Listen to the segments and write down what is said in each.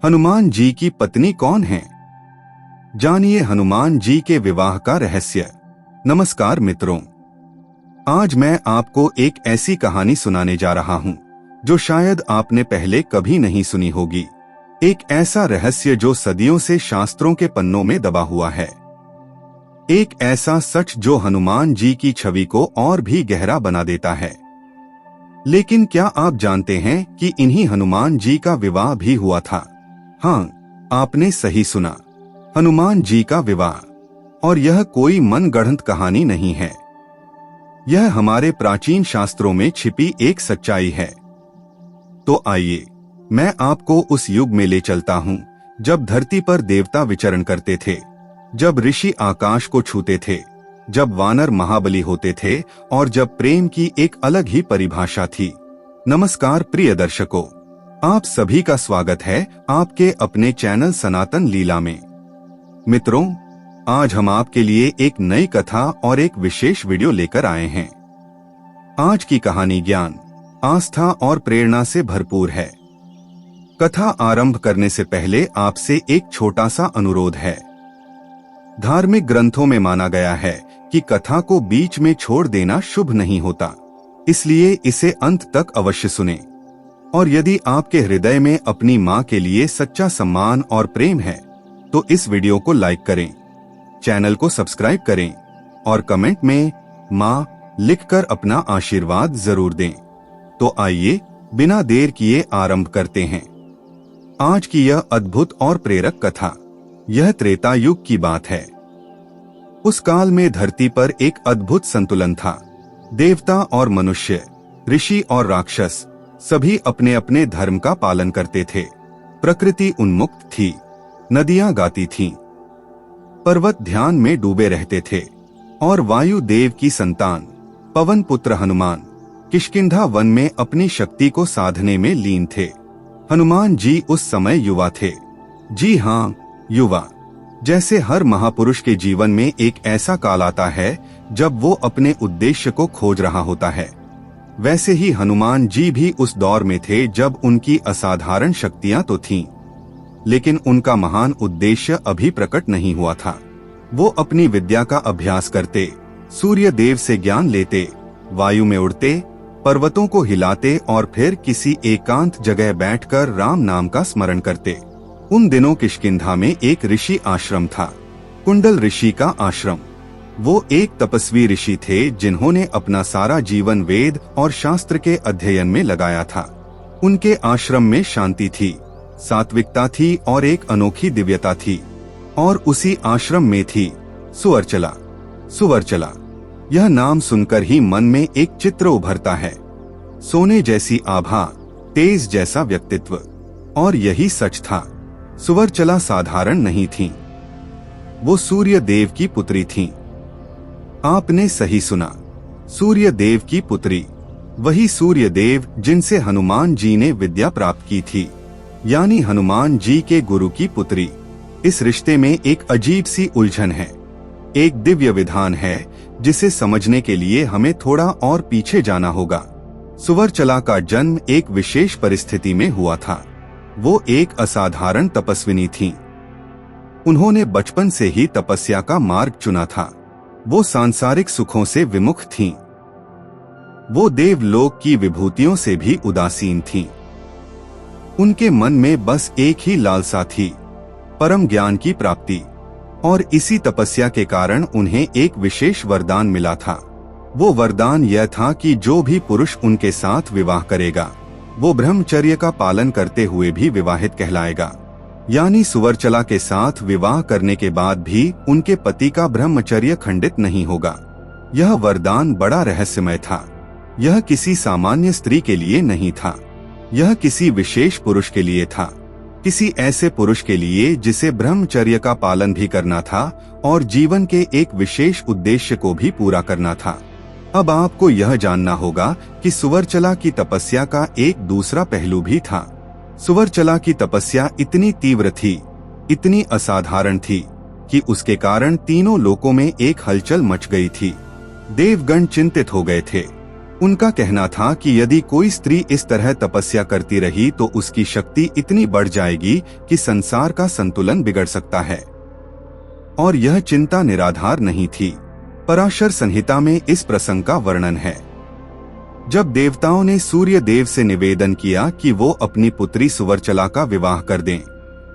हनुमान जी की पत्नी कौन है? जानिए हनुमान जी के विवाह का रहस्य। नमस्कार मित्रों, आज मैं आपको एक ऐसी कहानी सुनाने जा रहा हूं जो शायद आपने पहले कभी नहीं सुनी होगी। एक ऐसा रहस्य जो सदियों से शास्त्रों के पन्नों में दबा हुआ है। एक ऐसा सच जो हनुमान जी की छवि को और भी गहरा बना देता है। लेकिन क्या आप जानते हैं कि इन्हीं हनुमान जी का विवाह भी हुआ था? हाँ, आपने सही सुना, हनुमान जी का विवाह। और यह कोई मनगढ़ंत कहानी नहीं है। यह हमारे प्राचीन शास्त्रों में छिपी एक सच्चाई है। तो आइए, मैं आपको उस युग में ले चलता हूँ जब धरती पर देवता विचरण करते थे, जब ऋषि आकाश को छूते थे, जब वानर महाबली होते थे और जब प्रेम की एक अलग ही परिभाषा थी। नमस्कार प्रिय दर्शकों, आप सभी का स्वागत है आपके अपने चैनल सनातन लीला में। मित्रों, आज हम आपके लिए एक नई कथा और एक विशेष वीडियो लेकर आए हैं। आज की कहानी ज्ञान, आस्था और प्रेरणा से भरपूर है। कथा आरंभ करने से पहले आपसे एक छोटा सा अनुरोध है। धार्मिक ग्रंथों में माना गया है कि कथा को बीच में छोड़ देना शुभ नहीं होता, इसलिए इसे अंत तक अवश्य सुनें। और यदि आपके हृदय में अपनी माँ के लिए सच्चा सम्मान और प्रेम है तो इस वीडियो को लाइक करें, चैनल को सब्सक्राइब करें और कमेंट में माँ लिखकर अपना आशीर्वाद जरूर दें। तो आइए, बिना देर किए आरंभ करते हैं आज की यह अद्भुत और प्रेरक कथा। यह त्रेता युग की बात है। उस काल में धरती पर एक अद्भुत संतुलन था। देवता और मनुष्य, ऋषि और राक्षस सभी अपने अपने धर्म का पालन करते थे। प्रकृति उन्मुक्त थी, नदियां गाती थीं, पर्वत ध्यान में डूबे रहते थे और वायु देव की संतान पवन पुत्र हनुमान किष्किंधा वन में अपनी शक्ति को साधने में लीन थे। हनुमान जी उस समय युवा थे। जी हाँ, युवा। जैसे हर महापुरुष के जीवन में एक ऐसा काल आता है जब वो अपने उद्देश्य को खोज रहा होता है, वैसे ही हनुमान जी भी उस दौर में थे जब उनकी असाधारण शक्तियां तो थीं, लेकिन उनका महान उद्देश्य अभी प्रकट नहीं हुआ था। वो अपनी विद्या का अभ्यास करते, सूर्य देव से ज्ञान लेते, वायु में उड़ते, पर्वतों को हिलाते और फिर किसी एकांत जगह बैठकर राम नाम का स्मरण करते। उन दिनों किष्किंधा में एक ऋषि आश्रम था, कुंडल ऋषि का आश्रम। वो एक तपस्वी ऋषि थे जिन्होंने अपना सारा जीवन वेद और शास्त्र के अध्ययन में लगाया था। उनके आश्रम में शांति थी, सात्विकता थी और एक अनोखी दिव्यता थी। और उसी आश्रम में थी सुवर्चला। सुवर्चला, यह नाम सुनकर ही मन में एक चित्र उभरता है। सोने जैसी आभा, तेज जैसा व्यक्तित्व। और यही सच था, सुवर्चला साधारण नहीं थीं। वो सूर्य देव की पुत्री थीं। आपने सही सुना, सूर्य देव की पुत्री। वही सूर्य देव जिनसे हनुमान जी ने विद्या प्राप्त की थी, यानी हनुमान जी के गुरु की पुत्री। इस रिश्ते में एक अजीब सी उलझन है, एक दिव्य विधान है जिसे समझने के लिए हमें थोड़ा और पीछे जाना होगा। सुवर्चला का जन्म एक विशेष परिस्थिति में हुआ था। वो एक असाधारण तपस्विनी थीं। उन्होंने बचपन से ही तपस्या का मार्ग चुना था। वो सांसारिक सुखों से विमुख थीं। वो देवलोक की विभूतियों से भी उदासीन थीं। उनके मन में बस एक ही लालसा थी, परम ज्ञान की प्राप्ति। और इसी तपस्या के कारण उन्हें एक विशेष वरदान मिला था। वो वरदान यह था कि जो भी पुरुष उनके साथ विवाह करेगा वो ब्रह्मचर्य का पालन करते हुए भी विवाहित कहलाएगा। यानी सुवर्चला के साथ विवाह करने के बाद भी उनके पति का ब्रह्मचर्य खंडित नहीं होगा। यह वरदान बड़ा रहस्यमय था। यह किसी सामान्य स्त्री के लिए नहीं था, यह किसी विशेष पुरुष के लिए था। किसी ऐसे पुरुष के लिए जिसे ब्रह्मचर्य का पालन भी करना था और जीवन के एक विशेष उद्देश्य को भी पूरा करना था। अब आपको यह जानना होगा कि सुवर्चला की तपस्या का एक दूसरा पहलू भी था। सुवर्चला की तपस्या इतनी तीव्र थी, इतनी असाधारण थी कि उसके कारण तीनों लोकों में एक हलचल मच गई थी। देवगण चिंतित हो गए थे, उनका कहना था कि यदि कोई स्त्री इस तरह तपस्या करती रही तो उसकी शक्ति इतनी बढ़ जाएगी कि संसार का संतुलन बिगड़ सकता है। और यह चिंता निराधार नहीं थी। पराशर संहिता में इस प्रसंग का वर्णन है। जब देवताओं ने सूर्य देव से निवेदन किया कि वो अपनी पुत्री सुवर्चला का विवाह कर दें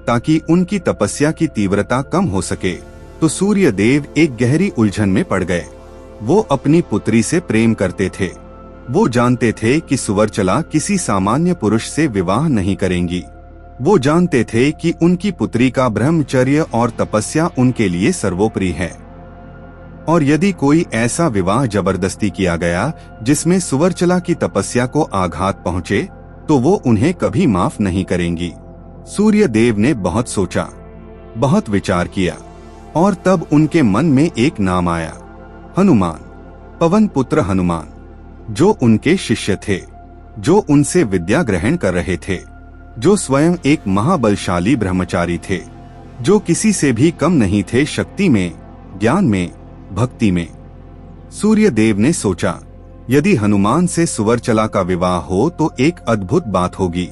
ताकि उनकी तपस्या की तीव्रता कम हो सके, तो सूर्य देव एक गहरी उलझन में पड़ गए। वो अपनी पुत्री से प्रेम करते थे। वो जानते थे कि सुवर्चला किसी सामान्य पुरुष से विवाह नहीं करेंगी। वो जानते थे कि उनकी पुत्री का ब्रह्मचर्य और तपस्या उनके लिए सर्वोपरि है, और यदि कोई ऐसा विवाह जबरदस्ती किया गया जिसमें सुवर्चला की तपस्या को आघात पहुंचे, तो वो उन्हें कभी माफ नहीं करेंगी। सूर्य देव ने बहुत सोचा, बहुत विचार किया, और तब उनके मन में एक नाम आया, हनुमान, पवन पुत्र हनुमान, जो उनके शिष्य थे, जो उनसे विद्या ग्रहण कर रहे थे, जो स्वयं एक महाबलशाली ब्रह्मचारी थे, जो किसी से भी कम नहीं थे शक्ति में, ज्ञान में, भक्ति में। सूर्य देव ने सोचा, यदि हनुमान से सुवर्चला का विवाह हो तो एक अद्भुत बात होगी।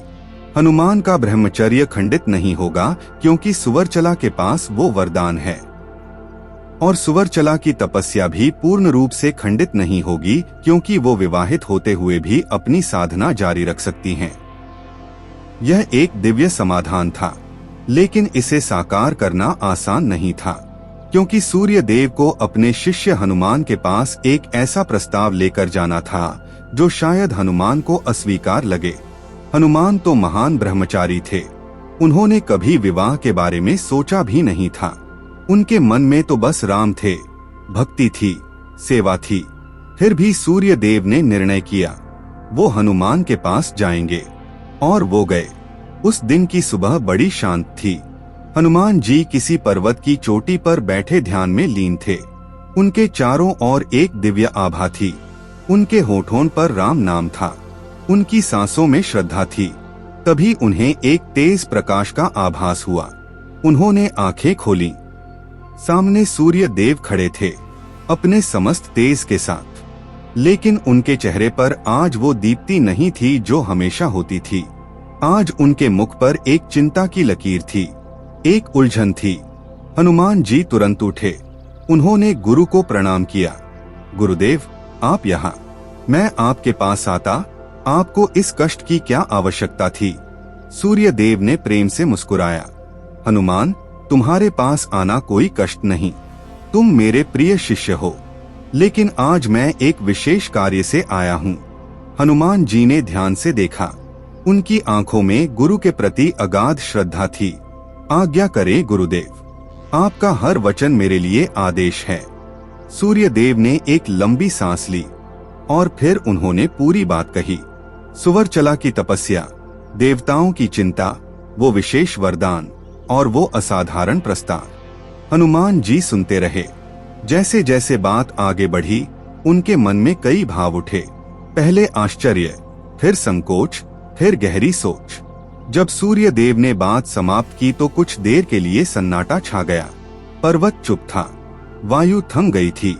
हनुमान का ब्रह्मचर्य खंडित नहीं होगा क्योंकि सुवर्चला के पास वो वरदान है, और सुवर्चला की तपस्या भी पूर्ण रूप से खंडित नहीं होगी क्योंकि वो विवाहित होते हुए भी अपनी साधना जारी रख सकती हैं। यह एक दिव्य समाधान था, लेकिन इसे साकार करना आसान नहीं था, क्योंकि सूर्य देव को अपने शिष्य हनुमान के पास एक ऐसा प्रस्ताव लेकर जाना था जो शायद हनुमान को अस्वीकार लगे। हनुमान तो महान ब्रह्मचारी थे। उन्होंने कभी विवाह के बारे में सोचा भी नहीं था। उनके मन में तो बस राम थे, भक्ति थी, सेवा थी। फिर भी सूर्य देव ने निर्णय किया, वो हनुमान के पास जाएंगे, और वो गए। उस दिन की सुबह बड़ी शांत थी। हनुमान जी किसी पर्वत की चोटी पर बैठे ध्यान में लीन थे। उनके चारों ओर एक दिव्य आभा थी। उनके होठों पर राम नाम था। उनकी सांसों में श्रद्धा थी। तभी उन्हें एक तेज प्रकाश का आभास हुआ। उन्होंने आंखें खोली। सामने सूर्य देव खड़े थे, अपने समस्त तेज के साथ। लेकिन उनके चेहरे पर आज वो दीप्ति नहीं थी जो हमेशा होती थी। आज उनके मुख पर एक चिंता की लकीर थी, एक उलझन थी। हनुमान जी तुरंत उठे। उन्होंने गुरु को प्रणाम किया। गुरुदेव, आप यहाँ? मैं आपके पास आता। आपको इस कष्ट की क्या आवश्यकता थी? सूर्य देव ने प्रेम से मुस्कुराया। हनुमान, तुम्हारे पास आना कोई कष्ट नहीं। तुम मेरे प्रिय शिष्य हो। लेकिन आज मैं एक विशेष कार्य से आया हूँ। हनुमान जी ने ध्यान से देखा। उनकी आंखों में गुरु के प्रति अगाध श्रद्धा थी। आज्ञा करे गुरुदेव, आपका हर वचन मेरे लिए आदेश है। सूर्य देव ने एक लंबी सांस ली और फिर उन्होंने पूरी बात कही। सुवर्चला की तपस्या, देवताओं की चिंता, वो विशेष वरदान और वो असाधारण प्रस्ताव। हनुमान जी सुनते रहे। जैसे जैसे बात आगे बढ़ी, उनके मन में कई भाव उठे। पहले आश्चर्य, फिर संकोच, फिर गहरी सोच। जब सूर्य देव ने बात समाप्त की तो कुछ देर के लिए सन्नाटा छा गया। पर्वत चुप था, वायु थम गई थी,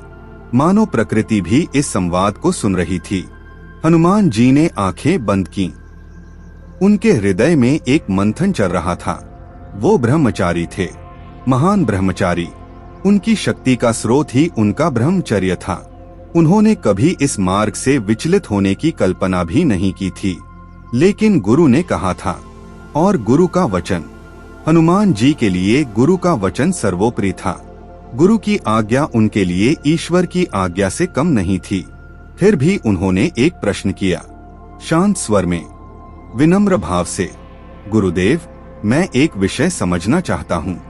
मानो प्रकृति भी इस संवाद को सुन रही थी। हनुमान जी ने आंखें बंद की। उनके हृदय में एक मंथन चल रहा था। वो ब्रह्मचारी थे, महान ब्रह्मचारी। उनकी शक्ति का स्रोत ही उनका ब्रह्मचर्य था। उन्होंने कभी इस मार्ग से विचलित होने की कल्पना भी नहीं की थी। लेकिन गुरु ने कहा था, और गुरु का वचन। हनुमान जी के लिए गुरु का वचन सर्वोपरि था। गुरु की आज्ञा उनके लिए ईश्वर की आज्ञा से कम नहीं थी। फिर भी उन्होंने एक प्रश्न किया, शांत स्वर में, विनम्र भाव से, गुरुदेव, मैं एक विषय समझना चाहता हूँ।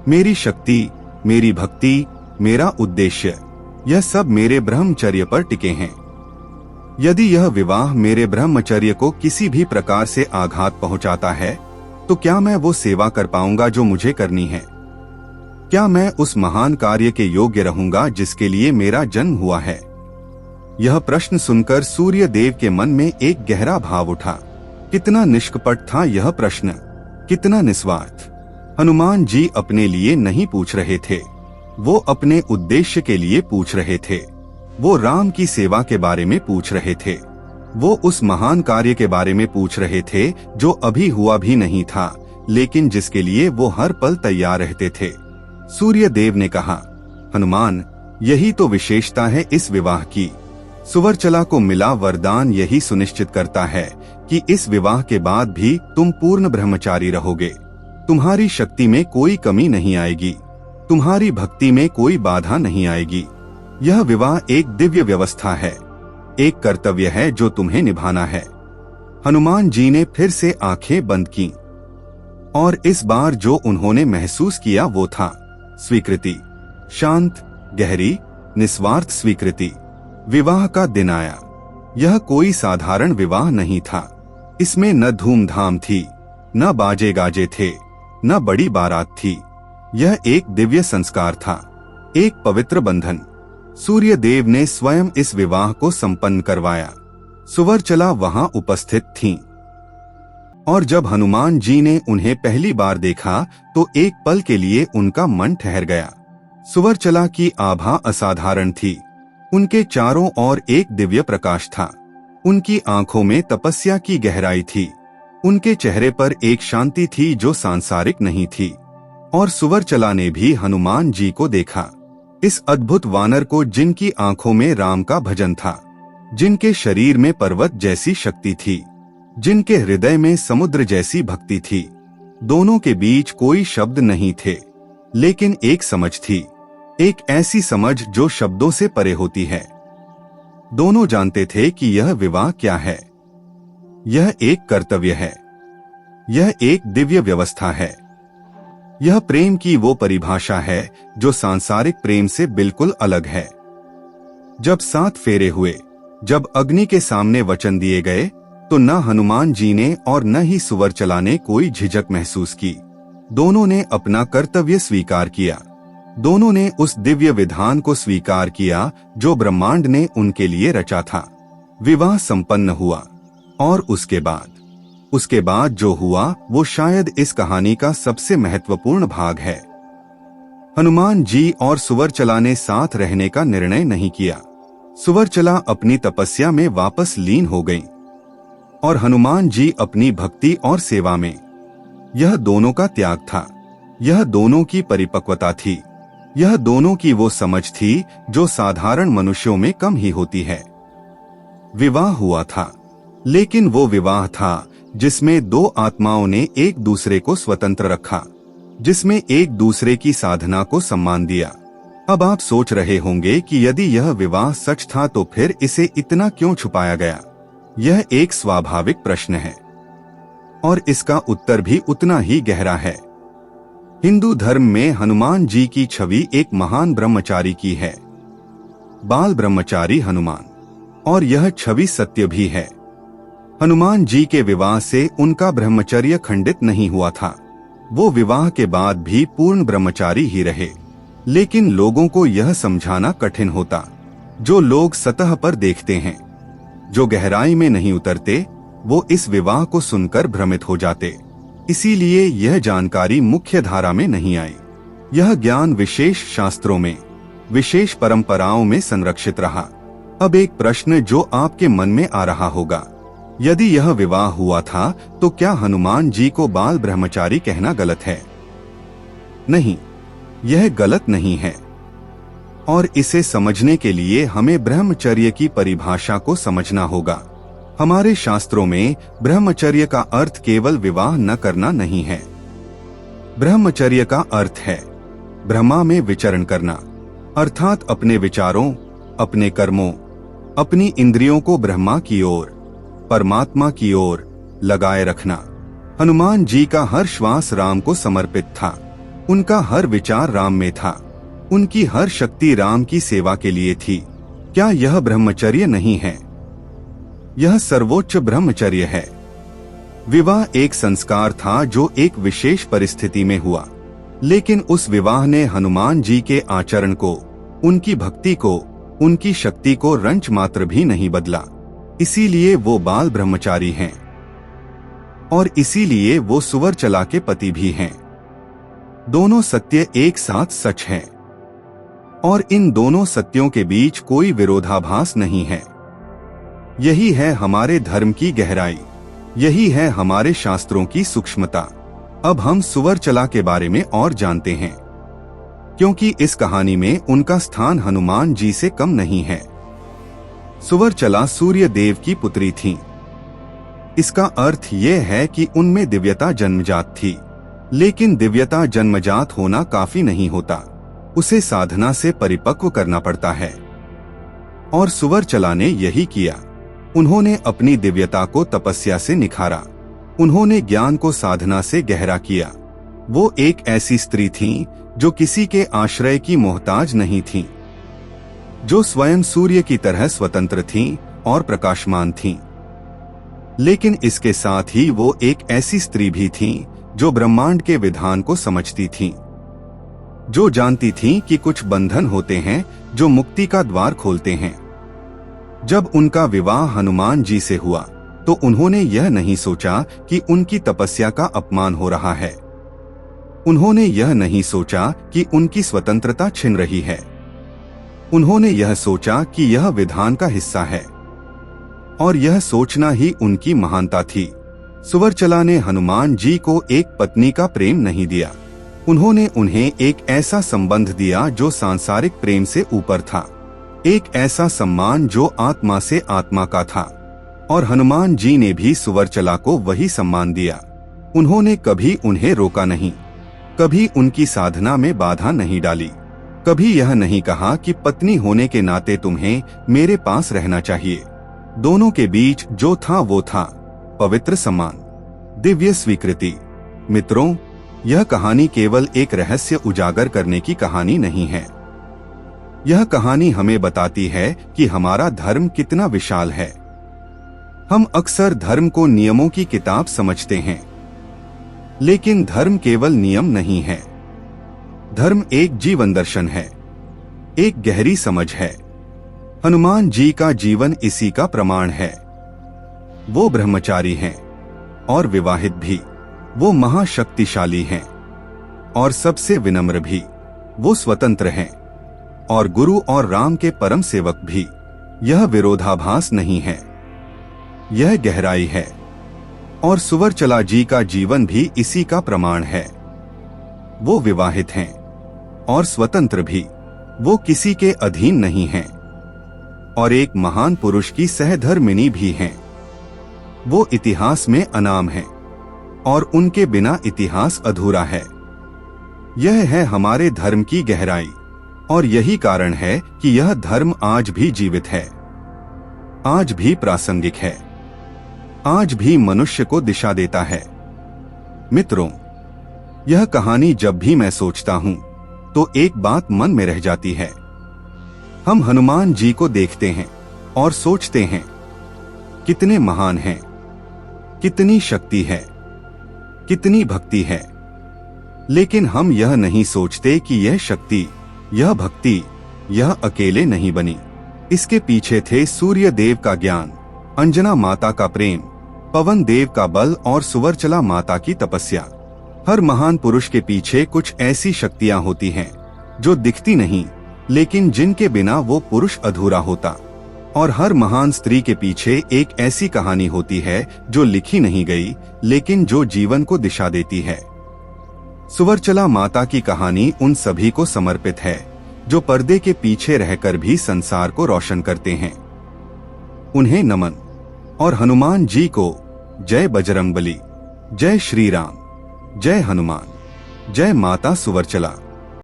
मेरी शक्ति, मेरी भक्ति, मेरा उद्देश्य, यह सब मेरे ब्रह्मचर्य पर टिके हैं। यदि यह विवाह मेरे ब्रह्मचर्य को किसी भी प्रकार से आघात पहुंचाता है, तो क्या मैं वो सेवा कर पाऊंगा जो मुझे करनी है? क्या मैं उस महान कार्य के योग्य रहूंगा जिसके लिए मेरा जन्म हुआ है? यह प्रश्न सुनकर सूर्य देव के मन में एक गहरा भाव उठा। कितना निष्कपट था यह प्रश्न, कितना निस्वार्थ। हनुमान जी अपने लिए नहीं पूछ रहे थे, वो अपने उद्देश्य के लिए पूछ रहे थे। वो राम की सेवा के बारे में पूछ रहे थे। वो उस महान कार्य के बारे में पूछ रहे थे जो अभी हुआ भी नहीं था, लेकिन जिसके लिए वो हर पल तैयार रहते थे। सूर्य देव ने कहा, हनुमान, यही तो विशेषता है इस विवाह की। सुवर्चला को मिला वरदान यही सुनिश्चित करता है कि इस विवाह के बाद भी तुम पूर्ण ब्रह्मचारी रहोगे। तुम्हारी शक्ति में कोई कमी नहीं आएगी, तुम्हारी भक्ति में कोई बाधा नहीं आएगी। यह विवाह एक दिव्य व्यवस्था है, एक कर्तव्य है जो तुम्हें निभाना है। हनुमान जी ने फिर से आंखें बंद की और इस बार जो उन्होंने महसूस किया वो था स्वीकृति। शांत, गहरी, निस्वार्थ स्वीकृति। विवाह का दिन आया। यह कोई साधारण विवाह नहीं था। इसमें न धूमधाम थी, न बाजे गाजे थे, न बड़ी बारात थी। यह एक दिव्य संस्कार था, एक पवित्र बंधन। सूर्य देव ने स्वयं इस विवाह को संपन्न करवाया। सुवर्चला वहां उपस्थित थीं। और जब हनुमान जी ने उन्हें पहली बार देखा तो एक पल के लिए उनका मन ठहर गया। सुवर्चला की आभा असाधारण थी। उनके चारों ओर एक दिव्य प्रकाश था। उनकी आंखों में तपस्या की गहराई थी। उनके चेहरे पर एक शांति थी जो सांसारिक नहीं थी। और सुवर्चला ने भी हनुमान जी को देखा, इस अद्भुत वानर को जिनकी आंखों में राम का भजन था, जिनके शरीर में पर्वत जैसी शक्ति थी, जिनके हृदय में समुद्र जैसी भक्ति थी। दोनों के बीच कोई शब्द नहीं थे, लेकिन एक समझ थी, एक ऐसी समझ जो शब्दों से परे होती है। दोनों जानते थे कि यह विवाह क्या है। यह एक कर्तव्य है, यह एक दिव्य व्यवस्था है। यह प्रेम की वो परिभाषा है जो सांसारिक प्रेम से बिल्कुल अलग है। जब 7 फेरे हुए, जब अग्नि के सामने वचन दिए गए, तो न हनुमान जी ने और न ही सुवर्चला ने कोई झिझक महसूस की। दोनों ने अपना कर्तव्य स्वीकार किया। दोनों ने उस दिव्य विधान को स्वीकार किया जो ब्रह्मांड ने उनके लिए रचा था। विवाह संपन्न हुआ और उसके बाद जो हुआ वो शायद इस कहानी का सबसे महत्वपूर्ण भाग है। हनुमान जी और सुवर्चला ने साथ रहने का निर्णय नहीं किया। सुवर्चला अपनी तपस्या में वापस लीन हो गईं और हनुमान जी अपनी भक्ति और सेवा में। यह दोनों का त्याग था, यह दोनों की परिपक्वता थी, यह दोनों की वो समझ थी जो साधारण मनुष्यों में कम ही होती है। विवाह हुआ था, लेकिन वो विवाह था जिसमें 2 आत्माओं ने एक दूसरे को स्वतंत्र रखा, जिसमें एक दूसरे की साधना को सम्मान दिया। अब आप सोच रहे होंगे कि यदि यह विवाह सच था तो फिर इसे इतना क्यों छुपाया गया? यह एक स्वाभाविक प्रश्न है और इसका उत्तर भी उतना ही गहरा है। हिंदू धर्म में हनुमान जी की छवि एक महान ब्रह्मचारी की है, बाल ब्रह्मचारी हनुमान, और यह छवि सत्य भी है। हनुमान जी के विवाह से उनका ब्रह्मचर्य खंडित नहीं हुआ था। वो विवाह के बाद भी पूर्ण ब्रह्मचारी ही रहे। लेकिन लोगों को यह समझाना कठिन होता। जो लोग सतह पर देखते हैं, जो गहराई में नहीं उतरते, वो इस विवाह को सुनकर भ्रमित हो जाते। इसीलिए यह जानकारी मुख्य धारा में नहीं आई। यह ज्ञान विशेष शास्त्रों में, विशेष परंपराओं में संरक्षित रहा। अब एक प्रश्न जो आपके मन में आ रहा होगा, यदि यह विवाह हुआ था तो क्या हनुमान जी को बाल ब्रह्मचारी कहना गलत है? नहीं, यह गलत नहीं है। और इसे समझने के लिए हमें ब्रह्मचर्य की परिभाषा को समझना होगा। हमारे शास्त्रों में ब्रह्मचर्य का अर्थ केवल विवाह न करना नहीं है। ब्रह्मचर्य का अर्थ है ब्रह्मा में विचरण करना, अर्थात अपने विचारों, अपने कर्मों, अपनी इंद्रियों को ब्रह्मा की ओर, परमात्मा की ओर लगाए रखना। हनुमान जी का हर श्वास राम को समर्पित था। उनका हर विचार राम में था। उनकी हर शक्ति राम की सेवा के लिए थी। क्या यह ब्रह्मचर्य नहीं है? यह सर्वोच्च ब्रह्मचर्य है। विवाह एक संस्कार था जो एक विशेष परिस्थिति में हुआ, लेकिन उस विवाह ने हनुमान जी के आचरण को, उनकी भक्ति को, उनकी शक्ति को रंच मात्र भी नहीं बदला। इसीलिए वो बाल ब्रह्मचारी हैं और इसीलिए वो सुवर्चला के पति भी हैं। दोनों सत्य एक साथ सच हैं और इन दोनों सत्यों के बीच कोई विरोधाभास नहीं है। यही है हमारे धर्म की गहराई, यही है हमारे शास्त्रों की सूक्ष्मता। अब हम सुवरचला के बारे में और जानते हैं, क्योंकि इस कहानी में उनका स्थान हनुमान जी से कम नहीं है। सुवरचला सूर्य देव की पुत्री थीं। इसका अर्थ यह है कि उनमें दिव्यता जन्मजात थी, लेकिन दिव्यता जन्मजात होना काफी नहीं होता, उसे साधना से परिपक्व करना पड़ता है। और सुवरचला ने यही किया। उन्होंने अपनी दिव्यता को तपस्या से निखारा, उन्होंने ज्ञान को साधना से गहरा किया। वो एक ऐसी स्त्री थीं जो किसी के आश्रय की मोहताज नहीं थीं, जो स्वयं सूर्य की तरह स्वतंत्र थीं और प्रकाशमान थीं। लेकिन इसके साथ ही वो एक ऐसी स्त्री भी थीं जो ब्रह्मांड के विधान को समझती थीं, जो जानती थीं कि कुछ बंधन होते हैं जो मुक्ति का द्वार खोलते हैं। जब उनका विवाह हनुमान जी से हुआ तो उन्होंने यह नहीं सोचा कि उनकी तपस्या का अपमान हो रहा है। उन्होंने यह नहीं सोचा कि उनकी स्वतंत्रता छिन रही है। उन्होंने यह सोचा कि यह विधान का हिस्सा है, और यह सोचना ही उनकी महानता थी। सुवरचला ने हनुमान जी को एक पत्नी का प्रेम नहीं दिया, उन्होंने उन्हें एक ऐसा संबंध दिया जो सांसारिक प्रेम से ऊपर था, एक ऐसा सम्मान जो आत्मा से आत्मा का था। और हनुमान जी ने भी सुवरचला को वही सम्मान दिया। उन्होंने कभी उन्हें रोका नहीं, कभी उनकी साधना में बाधा नहीं डाली, कभी यह नहीं कहा कि पत्नी होने के नाते तुम्हें मेरे पास रहना चाहिए। दोनों के बीच जो था वो था पवित्र सम्मान, दिव्य स्वीकृति। मित्रों, यह कहानी केवल एक रहस्य उजागर करने की कहानी नहीं है। यह कहानी हमें बताती है कि हमारा धर्म कितना विशाल है। हम अक्सर धर्म को नियमों की किताब समझते हैं, लेकिन धर्म केवल नियम नहीं है। धर्म एक जीवन दर्शन है, एक गहरी समझ है। हनुमान जी का जीवन इसी का प्रमाण है। वो ब्रह्मचारी हैं और विवाहित भी, वो महाशक्तिशाली हैं और सबसे विनम्र भी, वो स्वतंत्र हैं और गुरु और राम के परम सेवक भी। यह विरोधाभास नहीं है, यह गहराई है। और सुवरचला जी का जीवन भी इसी का प्रमाण है। वो विवाहित हैं और स्वतंत्र भी, वो किसी के अधीन नहीं हैं और एक महान पुरुष की सहधर्मिणी भी हैं। वो इतिहास में अनाम हैं और उनके बिना इतिहास अधूरा है। यह है हमारे धर्म की गहराई, और यही कारण है कि यह धर्म आज भी जीवित है, आज भी प्रासंगिक है, आज भी मनुष्य को दिशा देता है। मित्रों, यह कहानी जब भी मैं सोचता हूं तो एक बात मन में रह जाती है। हम हनुमान जी को देखते हैं और सोचते हैं, कितने महान हैं, कितनी शक्ति है, कितनी भक्ति है। लेकिन हम यह नहीं सोचते कि यह शक्ति, यह भक्ति, यह अकेले नहीं बनी। इसके पीछे थे सूर्य देव का ज्ञान, अंजना माता का प्रेम, पवन देव का बल और सुवरचला माता की तपस्या। हर महान पुरुष के पीछे कुछ ऐसी शक्तियां होती हैं जो दिखती नहीं, लेकिन जिनके बिना वो पुरुष अधूरा होता। और हर महान स्त्री के पीछे एक ऐसी कहानी होती है जो लिखी नहीं गई, लेकिन जो जीवन को दिशा देती है। सुवरचला माता की कहानी उन सभी को समर्पित है जो पर्दे के पीछे रहकर भी संसार को रोशन करते हैं। उन्हें नमन। और हनुमान जी को जय बजरंगबली, जय श्री राम, जय हनुमान, जय माता सुवरचला।